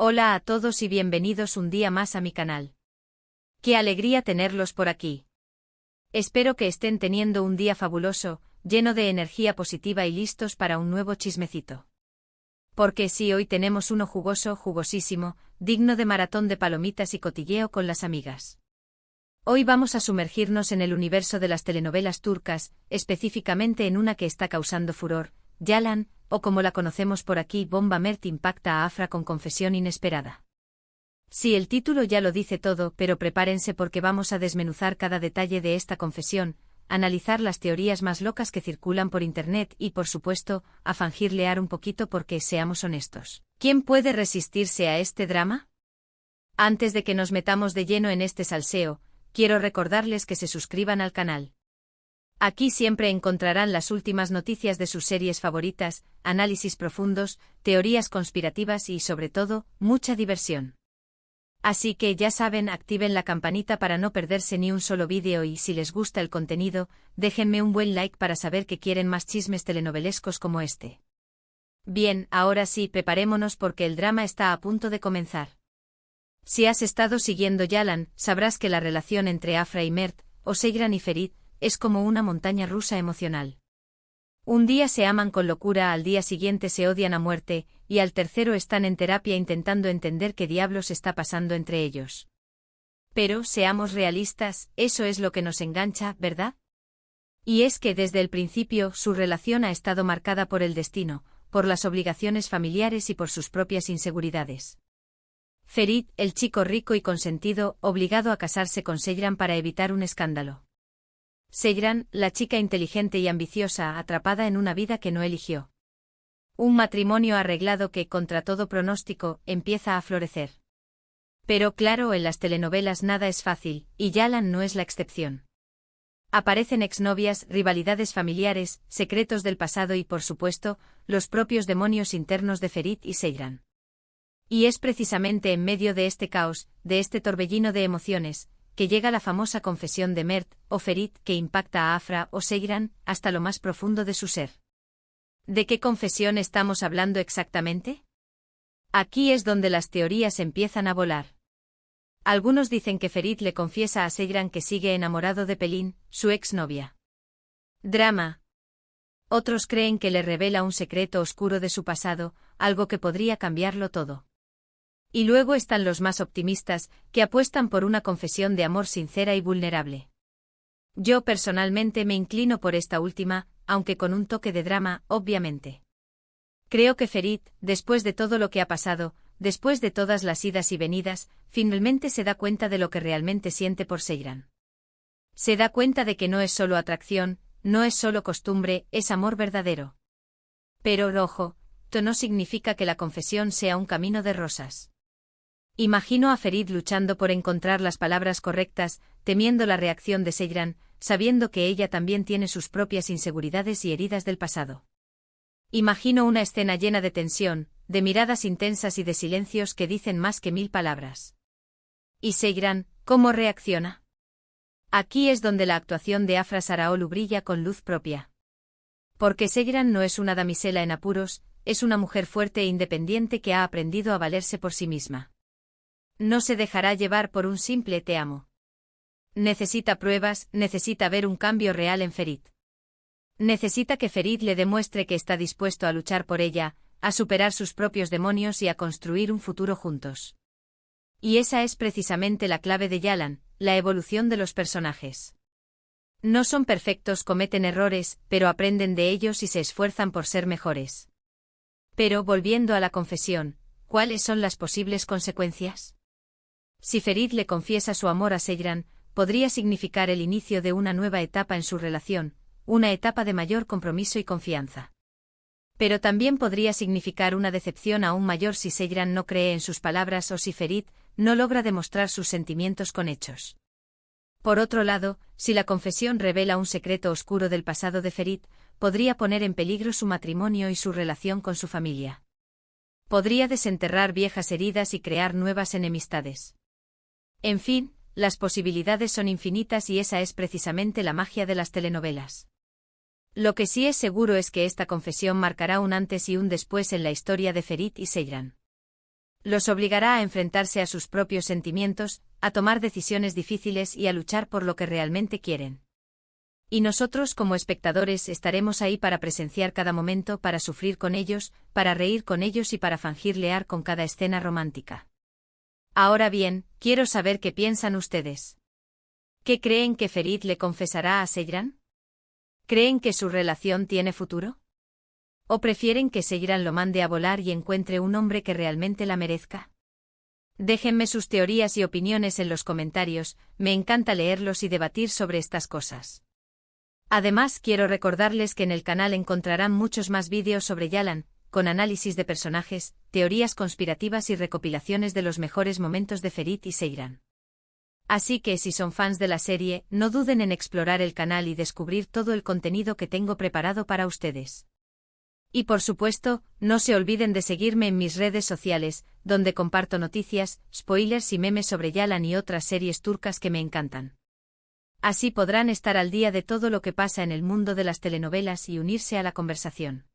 Hola a todos y bienvenidos un día más a mi canal. Qué alegría tenerlos por aquí. Espero que estén teniendo un día fabuloso, lleno de energía positiva y listos para un nuevo chismecito. Porque sí, hoy tenemos uno jugoso, jugosísimo, digno de maratón de palomitas y cotilleo con las amigas. Hoy vamos a sumergirnos en el universo de las telenovelas turcas, específicamente en una que está causando furor, Yalan, o como la conocemos por aquí, Bomba Mert impacta a Afra con confesión inesperada. Sí, el título ya lo dice todo, pero prepárense porque vamos a desmenuzar cada detalle de esta confesión, analizar las teorías más locas que circulan por internet y, por supuesto, a fangirlear un poquito porque, seamos honestos, ¿quién puede resistirse a este drama? Antes de que nos metamos de lleno en este salseo, quiero recordarles que se suscriban al canal. Aquí siempre encontrarán las últimas noticias de sus series favoritas, análisis profundos, teorías conspirativas y, sobre todo, mucha diversión. Así que ya saben, activen la campanita para no perderse ni un solo vídeo y, si les gusta el contenido, déjenme un buen like para saber que quieren más chismes telenovelescos como este. Bien, ahora sí, preparémonos porque el drama está a punto de comenzar. Si has estado siguiendo Yalan, sabrás que la relación entre Afra y Mert, o Seyran y Ferit, es como una montaña rusa emocional. Un día se aman con locura, al día siguiente se odian a muerte, y al tercero están en terapia intentando entender qué diablos está pasando entre ellos. Pero, seamos realistas, eso es lo que nos engancha, ¿verdad? Y es que desde el principio su relación ha estado marcada por el destino, por las obligaciones familiares y por sus propias inseguridades. Ferit, el chico rico y consentido, obligado a casarse con Seyran para evitar un escándalo. Seyran, la chica inteligente y ambiciosa, atrapada en una vida que no eligió. Un matrimonio arreglado que, contra todo pronóstico, empieza a florecer. Pero claro, en las telenovelas nada es fácil, y Yalan no es la excepción. Aparecen exnovias, rivalidades familiares, secretos del pasado y, por supuesto, los propios demonios internos de Ferit y Seyran. Y es precisamente en medio de este caos, de este torbellino de emociones, que llega la famosa confesión de Mert, o Ferit, que impacta a Afra o Seyran, hasta lo más profundo de su ser. ¿De qué confesión estamos hablando exactamente? Aquí es donde las teorías empiezan a volar. Algunos dicen que Ferit le confiesa a Seyran que sigue enamorado de Pelin, su exnovia. Drama. Otros creen que le revela un secreto oscuro de su pasado, algo que podría cambiarlo todo. Y luego están los más optimistas, que apuestan por una confesión de amor sincera y vulnerable. Yo personalmente me inclino por esta última, aunque con un toque de drama, obviamente. Creo que Ferit, después de todo lo que ha pasado, después de todas las idas y venidas, finalmente se da cuenta de lo que realmente siente por Seyran. Se da cuenta de que no es solo atracción, no es solo costumbre, es amor verdadero. Pero, ojo, esto no significa que la confesión sea un camino de rosas. Imagino a Ferit luchando por encontrar las palabras correctas, temiendo la reacción de Seyran, sabiendo que ella también tiene sus propias inseguridades y heridas del pasado. Imagino una escena llena de tensión, de miradas intensas y de silencios que dicen más que 1000 palabras. ¿Y Seyran, cómo reacciona? Aquí es donde la actuación de Afra Saraolu brilla con luz propia. Porque Seyran no es una damisela en apuros, es una mujer fuerte e independiente que ha aprendido a valerse por sí misma. No se dejará llevar por un simple te amo. Necesita pruebas, necesita ver un cambio real en Ferit. Necesita que Ferit le demuestre que está dispuesto a luchar por ella, a superar sus propios demonios y a construir un futuro juntos. Y esa es precisamente la clave de Yalan, la evolución de los personajes. No son perfectos, cometen errores, pero aprenden de ellos y se esfuerzan por ser mejores. Pero, volviendo a la confesión, ¿cuáles son las posibles consecuencias? Si Ferit le confiesa su amor a Seyran, podría significar el inicio de una nueva etapa en su relación, una etapa de mayor compromiso y confianza. Pero también podría significar una decepción aún mayor si Seyran no cree en sus palabras o si Ferit no logra demostrar sus sentimientos con hechos. Por otro lado, si la confesión revela un secreto oscuro del pasado de Ferit, podría poner en peligro su matrimonio y su relación con su familia. Podría desenterrar viejas heridas y crear nuevas enemistades. En fin, las posibilidades son infinitas y esa es precisamente la magia de las telenovelas. Lo que sí es seguro es que esta confesión marcará un antes y un después en la historia de Ferit y Seyran. Los obligará a enfrentarse a sus propios sentimientos, a tomar decisiones difíciles y a luchar por lo que realmente quieren. Y nosotros como espectadores estaremos ahí para presenciar cada momento, para sufrir con ellos, para reír con ellos y para fangirlear con cada escena romántica. Ahora bien, quiero saber qué piensan ustedes. ¿Qué creen que Ferit le confesará a Seyran? ¿Creen que su relación tiene futuro? ¿O prefieren que Seyran lo mande a volar y encuentre un hombre que realmente la merezca? Déjenme sus teorías y opiniones en los comentarios, me encanta leerlos y debatir sobre estas cosas. Además, quiero recordarles que en el canal encontrarán muchos más vídeos sobre Yalan, con análisis de personajes, teorías conspirativas y recopilaciones de los mejores momentos de Ferit y Seyran. Así que si son fans de la serie, no duden en explorar el canal y descubrir todo el contenido que tengo preparado para ustedes. Y por supuesto, no se olviden de seguirme en mis redes sociales, donde comparto noticias, spoilers y memes sobre Yalan y otras series turcas que me encantan. Así podrán estar al día de todo lo que pasa en el mundo de las telenovelas y unirse a la conversación.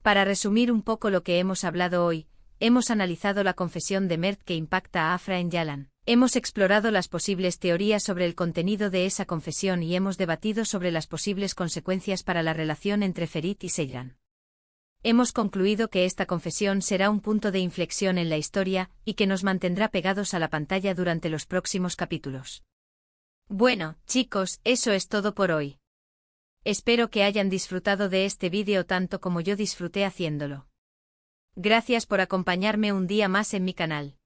Para resumir un poco lo que hemos hablado hoy, hemos analizado la confesión de Mert que impacta a Afra en Yalan. Hemos explorado las posibles teorías sobre el contenido de esa confesión y hemos debatido sobre las posibles consecuencias para la relación entre Ferit y Seyran. Hemos concluido que esta confesión será un punto de inflexión en la historia y que nos mantendrá pegados a la pantalla durante los próximos capítulos. Bueno, chicos, eso es todo por hoy. Espero que hayan disfrutado de este vídeo tanto como yo disfruté haciéndolo. Gracias por acompañarme un día más en mi canal.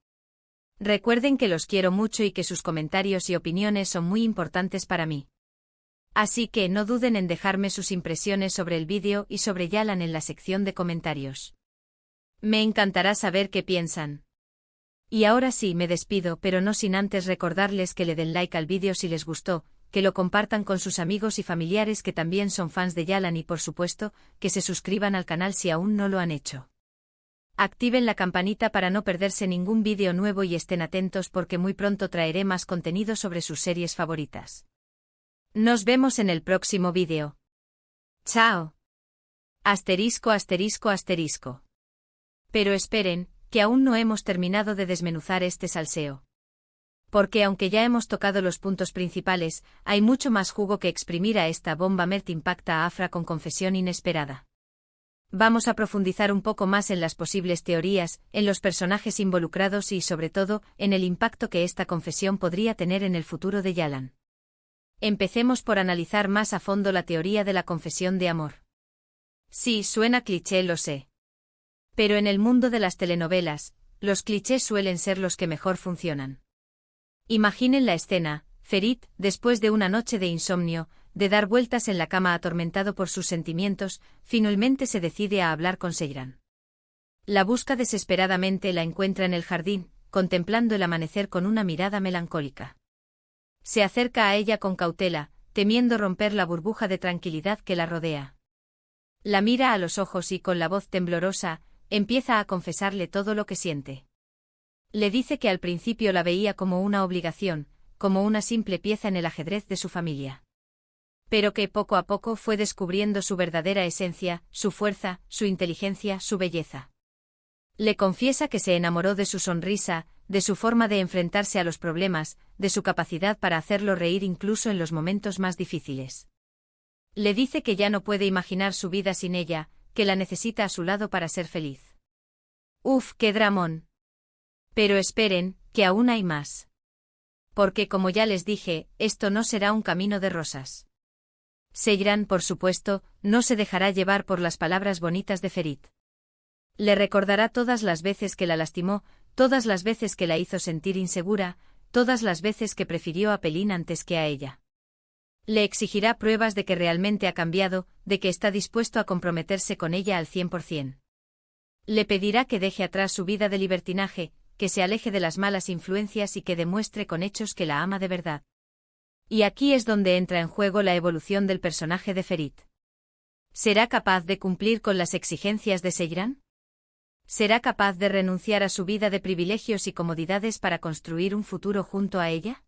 Recuerden que los quiero mucho y que sus comentarios y opiniones son muy importantes para mí. Así que no duden en dejarme sus impresiones sobre el vídeo y sobre Yalan en la sección de comentarios. Me encantará saber qué piensan. Y ahora sí me despido, pero no sin antes recordarles que le den like al vídeo si les gustó, que lo compartan con sus amigos y familiares que también son fans de Yalan y por supuesto, que se suscriban al canal si aún no lo han hecho. Activen la campanita para no perderse ningún vídeo nuevo y estén atentos porque muy pronto traeré más contenido sobre sus series favoritas. Nos vemos en el próximo vídeo. ¡Chao! Asterisco, asterisco, asterisco. Pero esperen, que aún no hemos terminado de desmenuzar este salseo. Porque aunque ya hemos tocado los puntos principales, hay mucho más jugo que exprimir a esta bomba. Mert impacta a Afra con confesión inesperada. Vamos a profundizar un poco más en las posibles teorías, en los personajes involucrados y sobre todo, en el impacto que esta confesión podría tener en el futuro de Yalan. Empecemos por analizar más a fondo la teoría de la confesión de amor. Sí, suena cliché, lo sé. Pero en el mundo de las telenovelas, los clichés suelen ser los que mejor funcionan. Imaginen la escena: Ferit, después de una noche de insomnio, de dar vueltas en la cama atormentado por sus sentimientos, finalmente se decide a hablar con Seyran. La busca desesperadamente, la encuentra en el jardín, contemplando el amanecer con una mirada melancólica. Se acerca a ella con cautela, temiendo romper la burbuja de tranquilidad que la rodea. La mira a los ojos y con la voz temblorosa, empieza a confesarle todo lo que siente. Le dice que al principio la veía como una obligación, como una simple pieza en el ajedrez de su familia. Pero que poco a poco fue descubriendo su verdadera esencia, su fuerza, su inteligencia, su belleza. Le confiesa que se enamoró de su sonrisa, de su forma de enfrentarse a los problemas, de su capacidad para hacerlo reír incluso en los momentos más difíciles. Le dice que ya no puede imaginar su vida sin ella, que la necesita a su lado para ser feliz. ¡Uf, qué dramón! Pero esperen, que aún hay más. Porque como ya les dije, esto no será un camino de rosas. Seyran, por supuesto, no se dejará llevar por las palabras bonitas de Ferit. Le recordará todas las veces que la lastimó, todas las veces que la hizo sentir insegura, todas las veces que prefirió a Pelin antes que a ella. Le exigirá pruebas de que realmente ha cambiado, de que está dispuesto a comprometerse con ella al 100%. Le pedirá que deje atrás su vida de libertinaje, que se aleje de las malas influencias y que demuestre con hechos que la ama de verdad. Y aquí es donde entra en juego la evolución del personaje de Ferit. ¿Será capaz de cumplir con las exigencias de Seyran? ¿Será capaz de renunciar a su vida de privilegios y comodidades para construir un futuro junto a ella?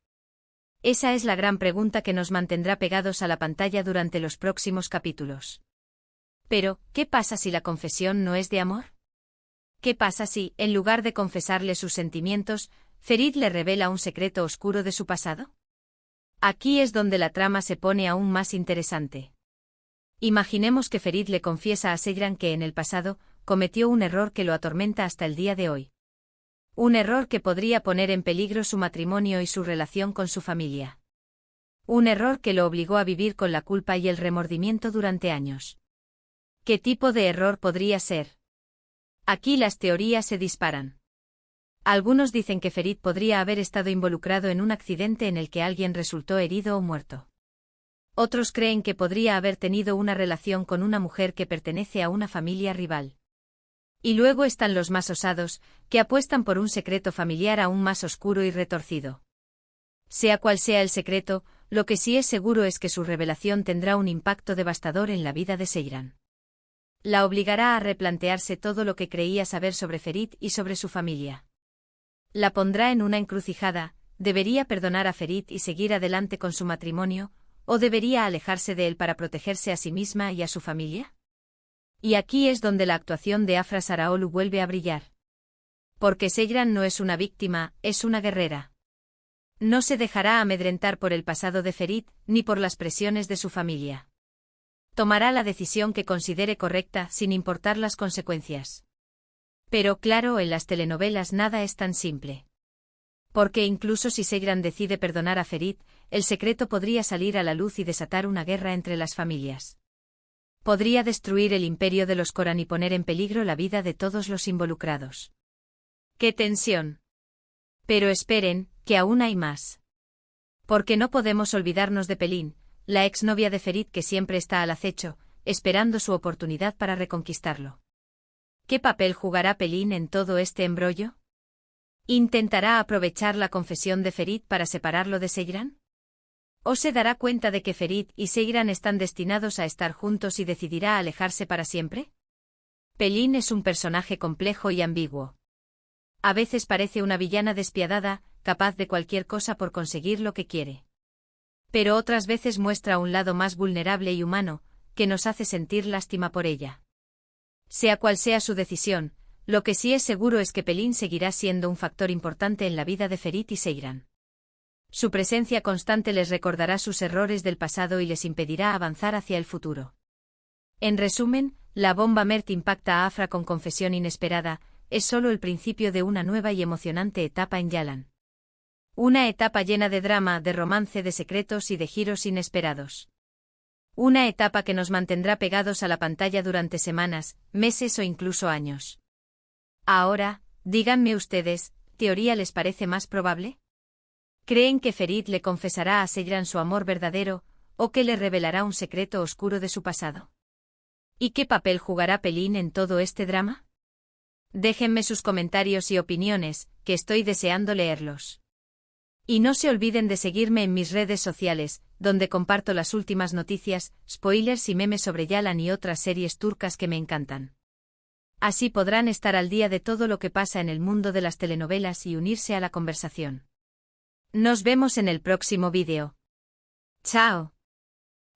Esa es la gran pregunta que nos mantendrá pegados a la pantalla durante los próximos capítulos. Pero, ¿qué pasa si la confesión no es de amor? ¿Qué pasa si, en lugar de confesarle sus sentimientos, Ferit le revela un secreto oscuro de su pasado? Aquí es donde la trama se pone aún más interesante. Imaginemos que Ferit le confiesa a Seyran que en el pasado cometió un error que lo atormenta hasta el día de hoy. Un error que podría poner en peligro su matrimonio y su relación con su familia. Un error que lo obligó a vivir con la culpa y el remordimiento durante años. ¿Qué tipo de error podría ser? Aquí las teorías se disparan. Algunos dicen que Ferit podría haber estado involucrado en un accidente en el que alguien resultó herido o muerto. Otros creen que podría haber tenido una relación con una mujer que pertenece a una familia rival. Y luego están los más osados, que apuestan por un secreto familiar aún más oscuro y retorcido. Sea cual sea el secreto, lo que sí es seguro es que su revelación tendrá un impacto devastador en la vida de Seyran. La obligará a replantearse todo lo que creía saber sobre Ferit y sobre su familia. La pondrá en una encrucijada: ¿debería perdonar a Ferit y seguir adelante con su matrimonio, o debería alejarse de él para protegerse a sí misma y a su familia? Y aquí es donde la actuación de Afra Saraolu vuelve a brillar. Porque Seyran no es una víctima, es una guerrera. No se dejará amedrentar por el pasado de Ferit, ni por las presiones de su familia. Tomará la decisión que considere correcta sin importar las consecuencias. Pero claro, en las telenovelas nada es tan simple. Porque incluso si Seyran decide perdonar a Ferit, el secreto podría salir a la luz y desatar una guerra entre las familias. Podría destruir el imperio de los Coran y poner en peligro la vida de todos los involucrados. ¡Qué tensión! Pero esperen, que aún hay más. Porque no podemos olvidarnos de Pelin, la exnovia de Ferit, que siempre está al acecho, esperando su oportunidad para reconquistarlo. ¿Qué papel jugará Pelin en todo este embrollo? ¿Intentará aprovechar la confesión de Ferit para separarlo de Seyran? ¿O se dará cuenta de que Ferit y Seyran están destinados a estar juntos y decidirá alejarse para siempre? Pelin es un personaje complejo y ambiguo. A veces parece una villana despiadada, capaz de cualquier cosa por conseguir lo que quiere. Pero otras veces muestra un lado más vulnerable y humano, que nos hace sentir lástima por ella. Sea cual sea su decisión, lo que sí es seguro es que Pelin seguirá siendo un factor importante en la vida de Ferit y Seyran. Su presencia constante les recordará sus errores del pasado y les impedirá avanzar hacia el futuro. En resumen, la bomba Mert impacta a Afra con confesión inesperada, es solo el principio de una nueva y emocionante etapa en Yalan. Una etapa llena de drama, de romance, de secretos y de giros inesperados. Una etapa que nos mantendrá pegados a la pantalla durante semanas, meses o incluso años. Ahora, díganme ustedes, ¿teoría les parece más probable? ¿Creen que Ferit le confesará a Seyran su amor verdadero, o que le revelará un secreto oscuro de su pasado? ¿Y qué papel jugará Pelin en todo este drama? Déjenme sus comentarios y opiniones, que estoy deseando leerlos. Y no se olviden de seguirme en mis redes sociales, donde comparto las últimas noticias, spoilers y memes sobre Yalan y otras series turcas que me encantan. Así podrán estar al día de todo lo que pasa en el mundo de las telenovelas y unirse a la conversación. Nos vemos en el próximo vídeo. ¡Chao!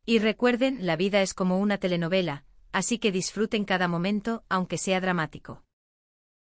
Y recuerden, la vida es como una telenovela, así que disfruten cada momento, aunque sea dramático.